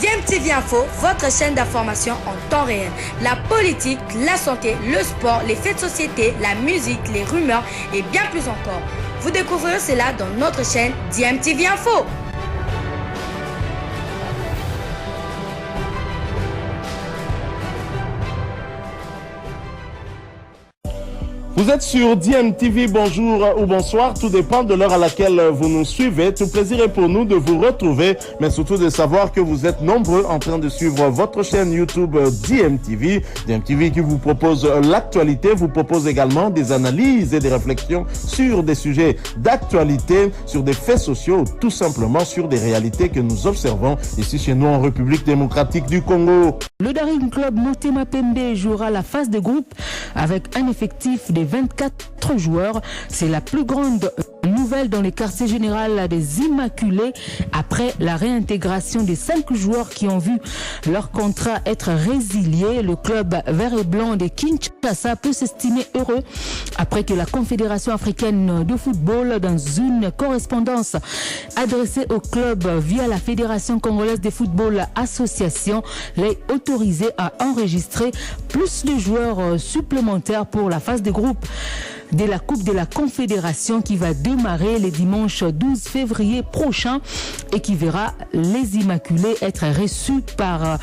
DMTV Info, votre chaîne d'information en temps réel. La politique, la santé, le sport, les faits de société, la musique, les rumeurs et bien plus encore. Vous découvrirez cela dans notre chaîne DMTV Info. Vous êtes sur DMTV, bonjour ou bonsoir, tout dépend de l'heure à laquelle vous nous suivez. Tout plaisir est pour nous de vous retrouver, mais surtout de savoir que vous êtes nombreux en train de suivre votre chaîne YouTube DMTV. DMTV qui vous propose l'actualité, vous propose également des analyses et des réflexions sur des sujets d'actualité, sur des faits sociaux, tout simplement sur des réalités que nous observons ici chez nous en République démocratique du Congo. Le Daring Club Motema Pembe jouera la phase de groupe avec un effectif de 24 joueurs. C'est la plus grande nouvelle dans les quartiers généraux des Immaculés après la réintégration des 5 joueurs qui ont vu leur contrat être résilié. Le club vert et blanc de Kinshasa peut s'estimer heureux après que la Confédération africaine de football, dans une correspondance adressée au club via la Fédération congolaise de football association, l'ait autorisé à enregistrer plus de joueurs supplémentaires pour la phase de groupe de la Coupe de la Confédération qui va démarrer le dimanche 12 février prochain et qui verra les Immaculés être reçus par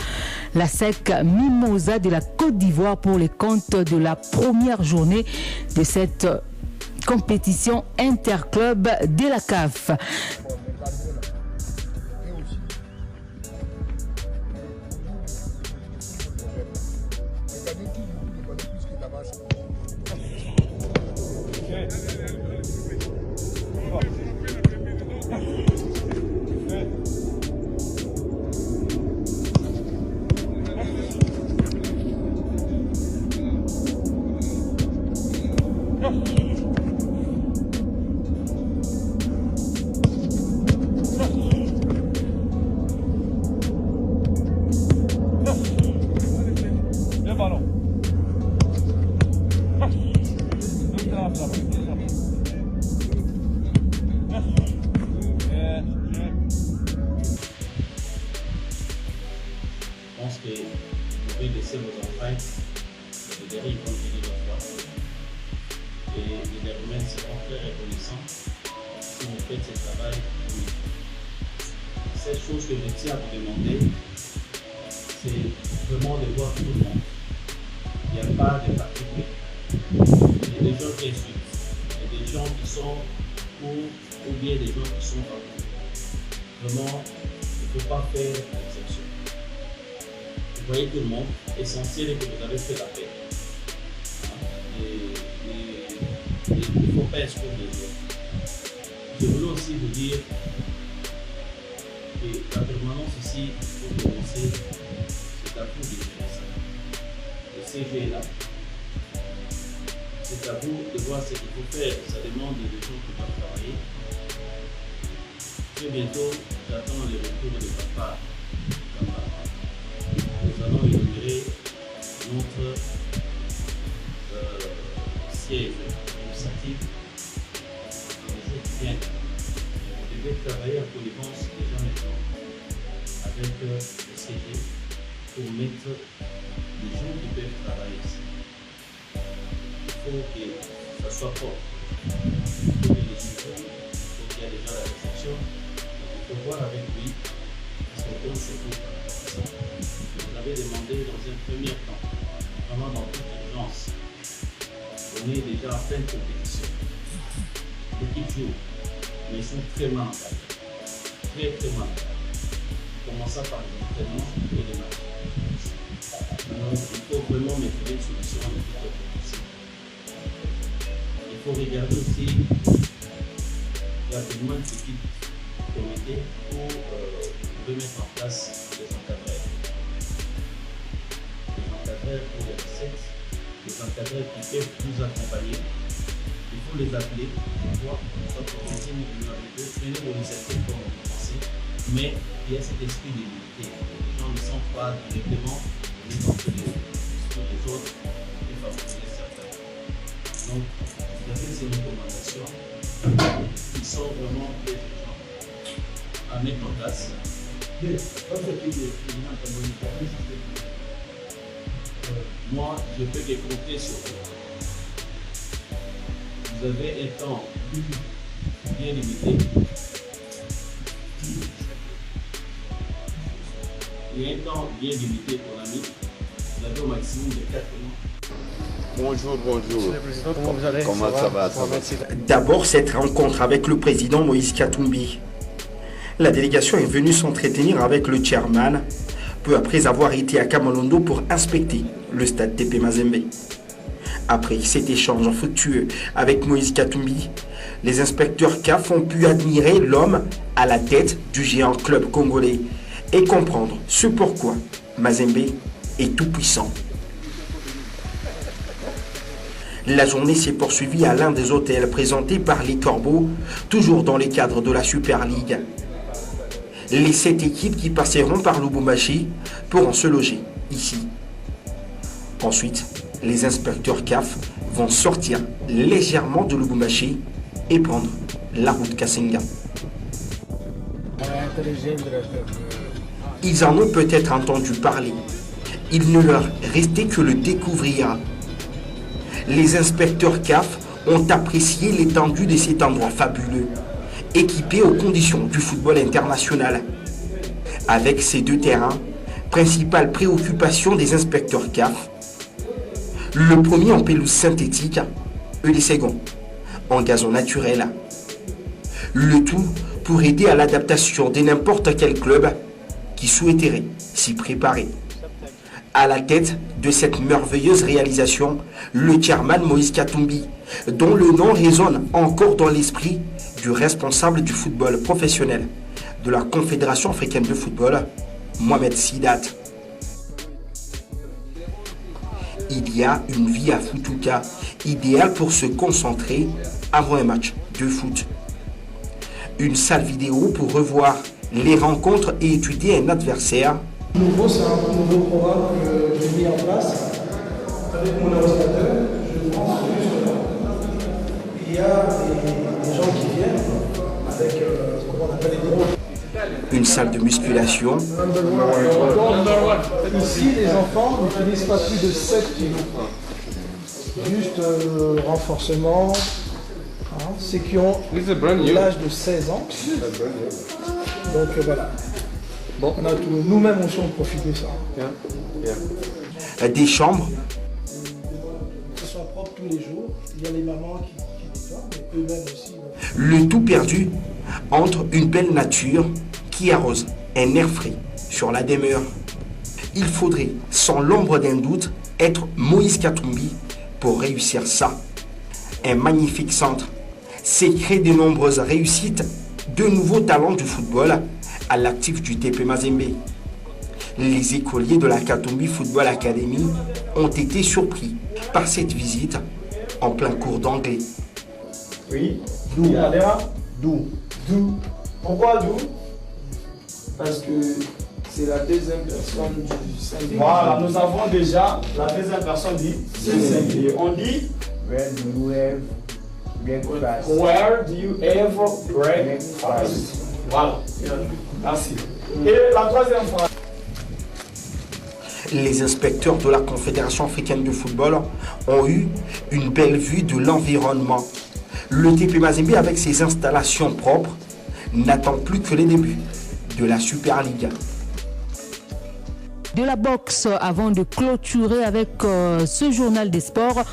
la SEC Mimosa de la Côte d'Ivoire pour les comptes de la première journée de cette compétition interclub de la CAF. Cette chose que je tiens à vous demander, c'est vraiment de voir tout le monde. Il n'y a pas de particulier. Il y a des gens qui insultent, il y a des gens qui sont pour, ou bien des gens qui sont pas pour. Vraiment, il ne faut pas faire l'exception. Vous voyez tout le monde, essentiel est que vous avez fait la paix. Il ne faut pas exclure les autres. Je voulais aussi vous dire que la permanence ici, pour commencer, c'est à vous de gérer ça. Le CG est là. C'est à vous de voir ce qu'il faut faire. Ça demande des gens qui doivent travailler. Très bientôt, j'attends le retour de papa. Nous allons inaugurer notre siège administratif dans les jours qui viennent. On devait travailler à connivence déjà maintenant avec le CG pour mettre des gens qui peuvent travailler ici. Il faut que ça soit fort. Il faut que les suivons, il faut qu'il y ait déjà la réflexion. Il faut voir avec lui parce qu'on compte sur vous. Vous avez demandé dans un premier temps, vraiment dans toute urgence. On est déjà en pleine compétition. L'équipe joue, mais ils sont très mal encadrés. Très mal encadrés. Commençons par l'entraînement et les matchs. Donc, il faut vraiment mettre une solution le plus tôt possible. Il faut regarder aussi rapidement une petite comité pour remettre en place les encadreurs. Les encadreurs pour les recettes, les encadreurs qui peuvent nous accompagner. Il faut les appeler pour voir comment venir aux initiatives comme on pensait, mais il y a cet esprit d'unité. Les gens ne sont pas directement sur les autres et favoriser certains. Donc, vous avez ces recommandations qui sont vraiment très urgentes à mettre en place Moi, je peux les compter sur vous. Vous avez un temps bien limité. Et un temps bien limité pour l'ami. Vous avez au maximum de 4 mois. Bonjour. Comment vous allez? Comment ça va? D'abord, cette rencontre avec le président Moïse Katumbi. La délégation est venue s'entretenir avec le chairman, peu après avoir été à Kamalondo pour inspecter le stade TP Mazembe. Après cet échange fructueux avec Moïse Katumbi, les inspecteurs CAF ont pu admirer l'homme à la tête du géant club congolais et comprendre ce pourquoi Mazembe est tout puissant. La journée s'est poursuivie à l'un des hôtels présentés par les Corbeaux, toujours dans le cadre de la Super League. Les 7 équipes qui passeront par Lubumbashi pourront se loger ici. Ensuite, les inspecteurs CAF vont sortir légèrement de Lubumbashi et prendre la route Kasenga. Ils en ont peut-être entendu parler. Il ne leur restait que le découvrir. Les inspecteurs CAF ont apprécié l'étendue de cet endroit fabuleux, équipé aux conditions du football international. Avec ces 2 terrains, principale préoccupation des inspecteurs CAF, le premier en pelouse synthétique et le second en gazon naturel. Le tout pour aider à l'adaptation de n'importe quel club qui souhaiterait s'y préparer. À la tête de cette merveilleuse réalisation, le chairman Moïse Katumbi, dont le nom résonne encore dans l'esprit du responsable du football professionnel de la Confédération africaine de football, Mohamed Sidat. Il y a une vie à Futuka, idéale pour se concentrer avant un match de foot. Une salle vidéo pour revoir les rencontres et étudier un adversaire. Nouveau, c'est un nouveau programme que j'ai mis en place avec mon ordinateur. Je pense juste là. Il y a des gens qui viennent avec, comment on appelle les drones. Une salle de musculation. Ici, les enfants n'utilisent pas plus de 7 kilos. Juste renforcement. Hein, ceux qui ont l'âge de 16 ans. Donc voilà. Bon. On a tout, nous-mêmes aussi on profite de ça. Des chambres. Que ce soit propre tous les jours. Il y a les mamans qui nettoient, mais eux-mêmes aussi. Le tout perdu entre une belle nature qui arrose un air frais sur la demeure. Il faudrait, sans l'ombre d'un doute, être Moïse Katumbi pour réussir ça. Un magnifique centre, secret de nombreuses réussites, de nouveaux talents du football à l'actif du TP Mazembe. Les écoliers de la Katumbi Football Academy ont été surpris par cette visite en plein cours d'anglais. Oui, d'où? D'où? Pourquoi d'où? Parce que c'est la deuxième personne du singulier. Voilà, nous avons déjà la deuxième personne du singulier. On dit Where do you ever breakfast? Voilà, merci. Et la troisième phrase. Les inspecteurs de la Confédération africaine de football ont eu une belle vue de l'environnement. Le TP Mazembe, avec ses installations propres, n'attend plus que les débuts de la Super League. De la boxe avant de clôturer avec ce journal des sports.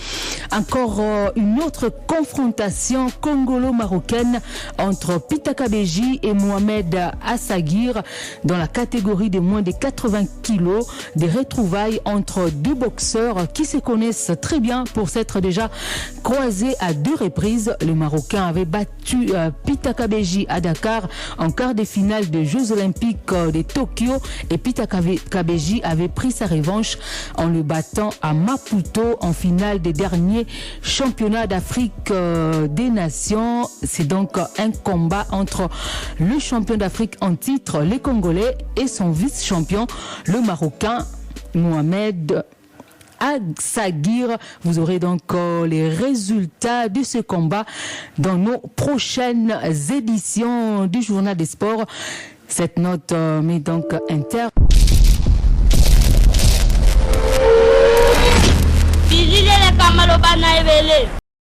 Encore une autre confrontation congolo-marocaine entre Pitaka Beji et Mohamed Assaguir dans la catégorie de moins de 80 kilos. Des retrouvailles entre 2 boxeurs qui se connaissent très bien pour s'être déjà croisés à 2 reprises. Le Marocain avait battu Pitaka Beji à Dakar en quart de finale des Jeux Olympiques de Tokyo et Pitaka Beji avait pris sa revanche en le battant à Maputo en finale des derniers championnats d'Afrique des Nations. C'est donc un combat entre le champion d'Afrique en titre, les Congolais, et son vice-champion, le Marocain Mohamed Assaguir. Vous aurez donc les résultats de ce combat dans nos prochaines éditions du Journal des Sports. Cette note met donc un terme.